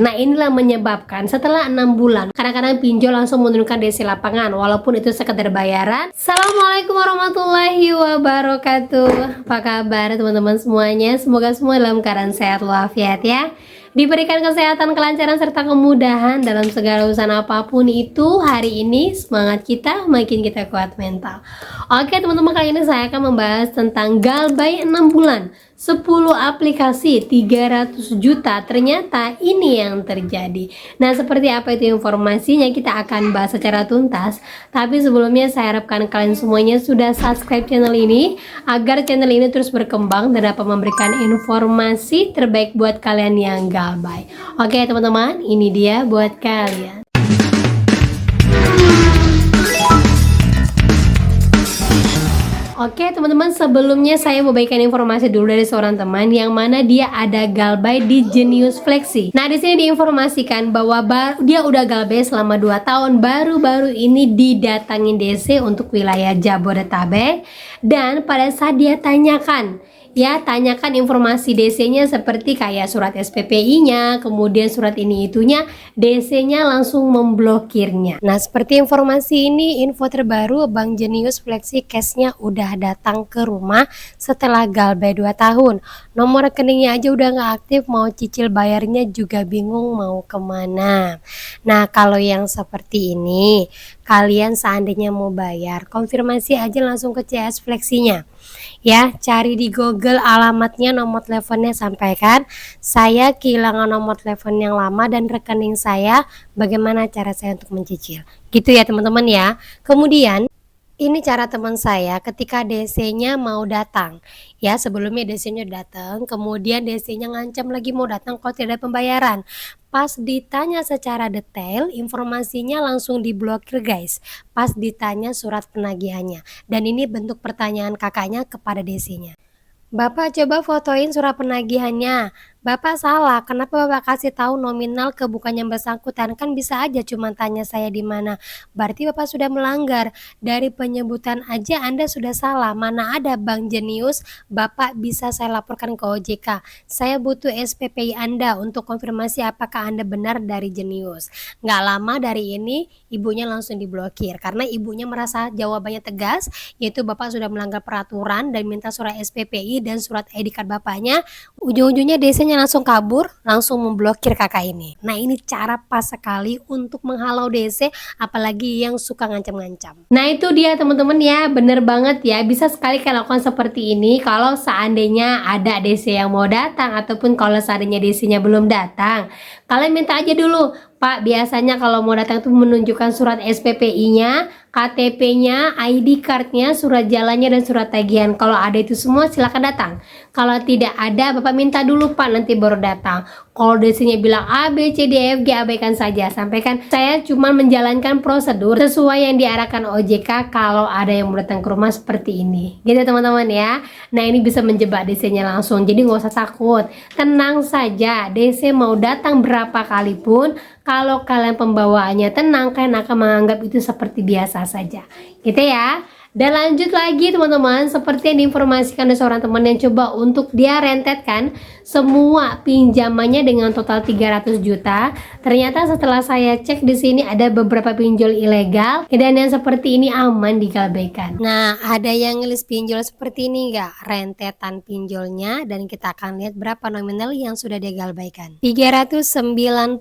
Nah, inilah menyebabkan setelah 6 bulan kadang-kadang pinjol langsung menurunkan DC lapangan walaupun itu sekedar bayaran. Assalamualaikum warahmatullahi wabarakatuh. Apa kabar teman-teman semuanya? Semoga semua dalam keadaan sehat walafiat ya. Diberikan kesehatan, kelancaran, serta kemudahan dalam segala urusan apapun itu. Hari ini semangat kita makin kita kuat mental. Oke teman-teman, kali ini saya akan membahas tentang Galbay 6 bulan 10 aplikasi 300 juta. Ternyata ini yang terjadi. Nah, seperti apa itu informasinya kita akan bahas secara tuntas. Tapi sebelumnya saya harapkan kalian semuanya sudah subscribe channel ini agar channel ini terus berkembang dan dapat memberikan informasi terbaik buat kalian yang Galbay. Oke teman-teman, ini dia buat kalian. Oke teman-teman, sebelumnya saya mau bagikan informasi dulu dari seorang teman yang mana dia ada Galbay di Genius Flexi. Nah, di sini diinformasikan bahwa dia udah Galbay selama 2 tahun, baru-baru ini didatangin DC untuk wilayah Jabodetabek. Dan pada saat dia tanyakan informasi DC-nya seperti kayak surat SPPI-nya, kemudian surat ini itunya, DC-nya langsung memblokirnya. Nah, seperti informasi ini, info terbaru, Bank Genius Flexi Cash-nya udah datang ke rumah setelah Galbay 2 tahun. Nomor rekeningnya aja udah nggak aktif, mau cicil bayarnya juga bingung mau kemana. Nah, kalau yang seperti ini, kalian seandainya mau bayar, konfirmasi aja langsung ke CS Flexinya. Ya, cari di Google alamatnya, nomor teleponnya, sampaikan saya kehilangan nomor telepon yang lama dan rekening saya, bagaimana cara saya untuk mencicil, gitu ya teman-teman ya. Kemudian ini cara teman saya ketika DC-nya mau datang. Ya, sebelumnya DC-nya datang, kemudian DC-nya ngancam lagi mau datang kalau tidak ada pembayaran. Pas ditanya secara detail, informasinya langsung diblokir guys. Pas ditanya surat penagihannya. Dan ini bentuk pertanyaan kakaknya kepada DC-nya. Bapak coba fotoin surat penagihannya. Bapak salah, kenapa Bapak kasih tahu nominal ke bukan yang bersangkutan? Kan bisa aja cuma tanya saya di mana. Berarti Bapak sudah melanggar. Dari penyebutan aja Anda sudah salah. Mana ada Bank Genius, Bapak bisa saya laporkan ke OJK. Saya butuh SPPI Anda untuk konfirmasi apakah Anda benar dari Genius. Nggak lama dari ini, ibunya langsung diblokir. Karena ibunya merasa jawabannya tegas, yaitu Bapak sudah melanggar peraturan dan minta surat SPPI dan surat ID card Bapaknya. Ujung-ujungnya DC-nya langsung kabur, langsung memblokir kakak ini. Nah, ini cara pas sekali untuk menghalau DC, apalagi yang suka ngancam-ngancam. Nah, itu dia teman-teman ya, bener banget ya, bisa sekali kalian lakukan seperti ini kalau seandainya ada DC yang mau datang ataupun kalau seandainya DC-nya belum datang. Kalian minta aja dulu, Pak, biasanya kalau mau datang tuh menunjukkan surat SPPI-nya, KTP-nya, ID card-nya, surat jalannya, dan surat tagihan. Kalau ada itu semua silakan datang. Kalau tidak ada, Bapak minta dulu Pak, nanti baru datang. Kalau DC-nya bilang A, B, C, D, E, F, G, abaikan saja. Sampaikan saya cuma menjalankan prosedur sesuai yang diarahkan OJK kalau ada yang mau datang ke rumah seperti ini. Gitu teman-teman ya. Nah, ini bisa menjebak DC-nya langsung. Jadi nggak usah takut. Tenang saja, DC mau datang berapa kali pun, kalau kalian pembawaannya tenang, kalian akan menganggap itu seperti biasa saja. Gitu ya. Dan lanjut lagi teman-teman, seperti yang diinformasikan oleh seorang teman yang coba untuk dia rentetkan semua pinjamannya dengan total 300 juta. Ternyata setelah saya cek di sini ada beberapa pinjol ilegal dan yang seperti ini aman digalbaikan. Nah, ada yang ngelis pinjol seperti ini enggak? Rentetan pinjolnya, dan kita akan lihat berapa nominal yang sudah digalbaikan. 397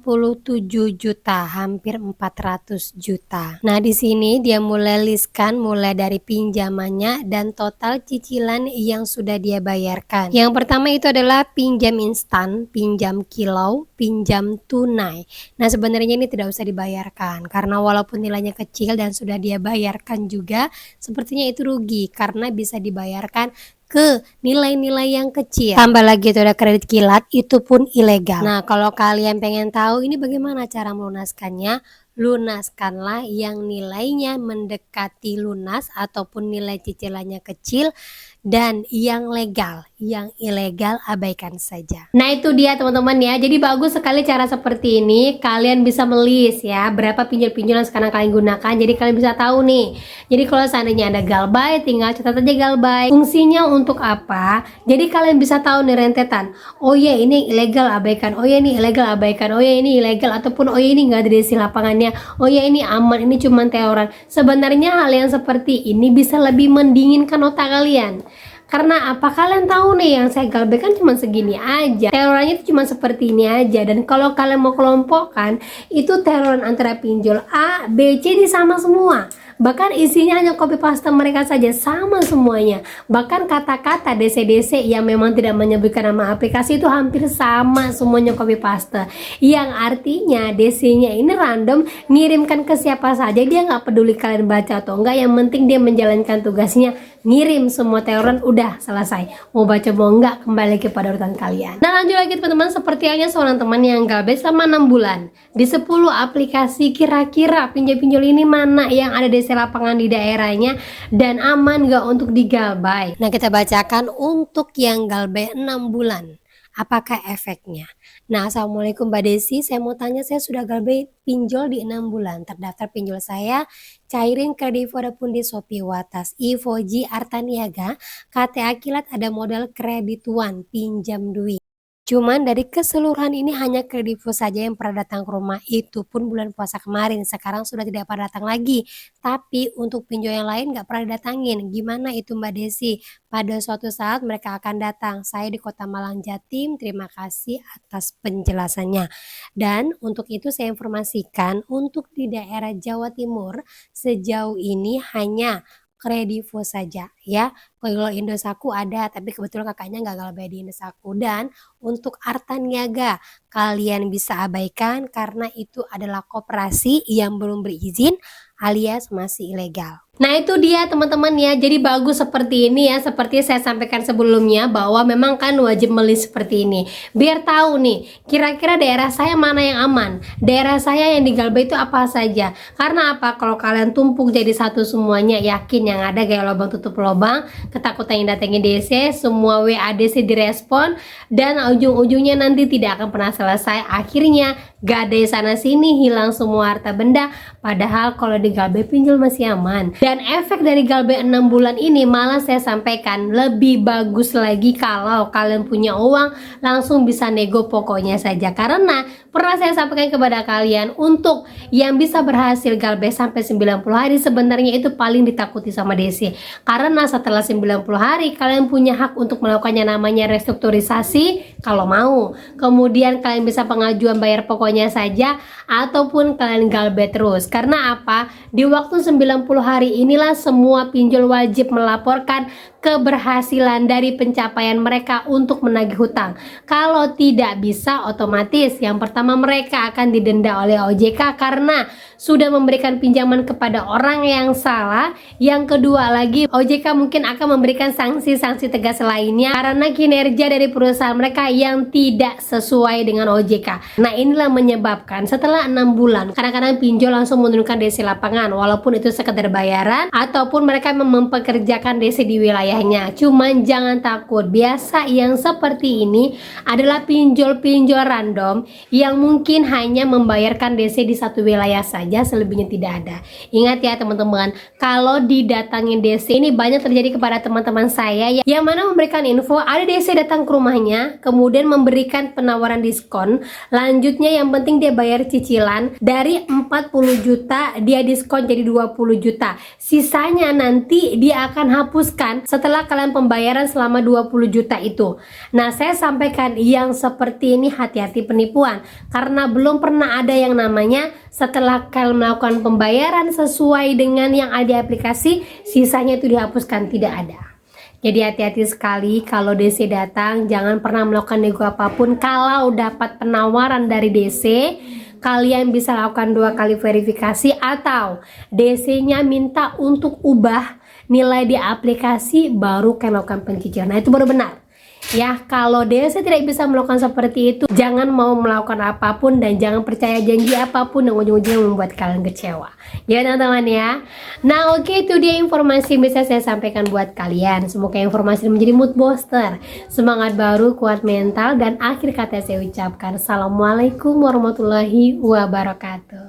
juta, hampir 400 juta. Nah, di sini dia mulai listkan mulai dari pinjamannya dan total cicilan yang sudah dia bayarkan. Yang pertama itu adalah pinjam instan, pinjam kilau, pinjam tunai. Nah, sebenarnya ini tidak usah dibayarkan karena walaupun nilainya kecil dan sudah dia bayarkan juga, sepertinya itu rugi karena bisa dibayarkan ke nilai-nilai yang kecil. Tambah lagi itu ada kredit kilat, itu pun ilegal. Nah, kalau kalian pengen tahu ini bagaimana cara melunaskannya, lunaskanlah yang nilainya mendekati lunas ataupun nilai cicilannya kecil dan yang legal, yang ilegal abaikan saja. Nah itu dia teman-teman ya, jadi bagus sekali cara seperti ini. Kalian bisa melis ya berapa pinjol-pinjol yang sekarang kalian gunakan, jadi kalian bisa tahu nih. Jadi kalau seandainya ada galbay, tinggal catat aja galbay, fungsinya untuk apa. Jadi kalian bisa tahu nih rentetan, oh ya ini ilegal abaikan, oh ya ini ilegal abaikan, oh ya ini ilegal, ataupun oh ya ini nggak ada di lapangannya, oh ya ini aman, ini cuma teoran. Sebenarnya hal yang seperti ini bisa lebih mendinginkan otak kalian. Karena apa, kalian tahu nih yang saya galbay kan cuma segini aja, terorannya itu cuma seperti ini aja. Dan kalau kalian mau kelompokkan, itu teroran antara pinjol A, B, C ini sama semua. Bahkan isinya hanya copy paste mereka saja, sama semuanya. Bahkan kata-kata DC-DC yang memang tidak menyebutkan nama aplikasi itu hampir sama semuanya copy paste. Yang artinya DC-nya ini random, ngirimkan ke siapa saja, dia nggak peduli kalian baca atau enggak. Yang penting dia menjalankan tugasnya, ngirim semua teroran, udah selesai. Mau baca mau enggak, kembali kepada urutan kalian. Nah lanjut lagi teman-teman, seperti halnya seorang teman yang galbay selama 6 bulan di 10 aplikasi. Kira-kira pinjol-pinjol ini mana yang ada di lapangan di daerahnya dan aman gak untuk digalbay? Nah kita bacakan untuk yang galbay 6 bulan, apakah efeknya? Nah assalamualaikum Mbak Desi, saya mau tanya, saya sudah galbay pinjol di 6 bulan, terdaftar pinjol saya Cairin Kredit Vodafone di Shopee Watas Ivoji Artaniaga, KTA Kilat ada modal kredituan pinjam duit. Cuman dari keseluruhan ini hanya Kredivo saja yang pernah datang ke rumah, itu pun bulan puasa kemarin. Sekarang sudah tidak pernah datang lagi. Tapi untuk pinjol yang lain nggak pernah datangin. Gimana itu Mbak Desi? Pada suatu saat mereka akan datang. Saya di Kota Malang Jatim. Terima kasih atas penjelasannya. Dan untuk itu saya informasikan untuk di daerah Jawa Timur sejauh ini hanya Kredivo saja ya. Kalau Indosatku ada, tapi kebetulan kakaknya nggak galbay di Indosatku. Dan untuk Artaniaga kalian bisa abaikan karena itu adalah koperasi yang belum berizin alias masih ilegal. Nah itu dia teman-teman ya, jadi bagus seperti ini ya, seperti saya sampaikan sebelumnya bahwa memang kan wajib melis seperti ini biar tahu nih kira-kira daerah saya mana yang aman, daerah saya yang digalbay itu apa saja. Karena apa, kalau kalian tumpuk jadi satu semuanya, yakin yang ada kayak lubang tutup lubang, ketakutan yang datangin DC, semua WADC direspon dan ujung-ujungnya nanti tidak akan pernah selesai. Akhirnya gak ada sana sini, hilang semua harta benda, padahal kalau digalbay pinjol masih aman. Dan efek dari galbay 6 bulan ini malah saya sampaikan lebih bagus lagi kalau kalian punya uang langsung bisa nego pokoknya saja. Karena pernah saya sampaikan kepada kalian, untuk yang bisa berhasil galbay sampai 90 hari sebenarnya itu paling ditakuti sama DC. Karena setelah 90 hari kalian punya hak untuk melakukannya, namanya restrukturisasi kalau mau. Kemudian kalian bisa pengajuan bayar pokoknya saja ataupun kalian galbay terus. Karena apa? Di waktu 90 hari inilah semua pinjol wajib melaporkan keberhasilan dari pencapaian mereka untuk menagih hutang. Kalau tidak bisa, otomatis yang pertama mereka akan didenda oleh OJK karena sudah memberikan pinjaman kepada orang yang salah. Yang kedua lagi, OJK mungkin akan memberikan sanksi-sanksi tegas lainnya karena kinerja dari perusahaan mereka yang tidak sesuai dengan OJK. Nah inilah menyebabkan setelah 6 bulan kadang-kadang pinjol langsung menurunkan DC lapangan, walaupun itu sekedar bayaran ataupun mereka mempekerjakan DC di wilayahnya. Cuman jangan takut, biasa yang seperti ini adalah pinjol-pinjol random yang mungkin hanya membayarkan DC di satu wilayah saja, selebihnya tidak ada. Ingat ya teman-teman, kalau didatangin DC ini banyak terjadi kepada teman-teman saya yang mana memberikan info ada DC datang ke rumahnya, kemudian memberikan penawaran diskon, lanjutnya yang penting dia bayar cicilan dari 40 juta dia diskon jadi 20 juta, sisanya nanti dia akan hapuskan setelah kalian pembayaran selama 20 juta itu. Nah saya sampaikan yang seperti ini hati-hati penipuan, karena belum pernah ada yang namanya setelah kalian melakukan pembayaran sesuai dengan yang ada di aplikasi sisanya itu dihapuskan, tidak ada. Jadi hati-hati sekali kalau DC datang, jangan pernah melakukan nego apapun. Kalau dapat penawaran dari DC, kalian bisa lakukan 2 kali verifikasi atau DC-nya minta untuk ubah nilai di aplikasi baru kalian lakukan pencicilan. Nah itu baru benar. Ya, kalau Desa tidak bisa melakukan seperti itu, jangan mau melakukan apapun dan jangan percaya janji apapun yang ujung-ujungnya membuat kalian kecewa. Ya teman-teman ya. Nah oke, itu dia informasi yang bisa saya sampaikan buat kalian. Semoga informasi ini menjadi mood booster, semangat baru, kuat mental, dan akhir kata saya ucapkan Assalamualaikum warahmatullahi wabarakatuh.